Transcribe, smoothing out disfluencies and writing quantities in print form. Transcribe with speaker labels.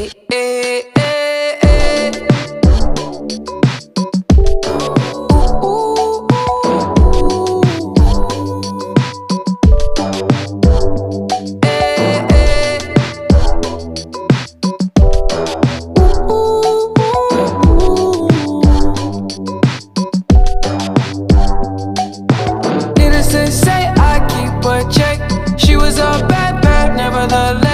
Speaker 1: Eh, eh, eh, eh. Ooh, ooh, ooh. Eh, eh. Ooh, ooh. Needless to say, I keep a check. She was a bad, bad, nevertheless.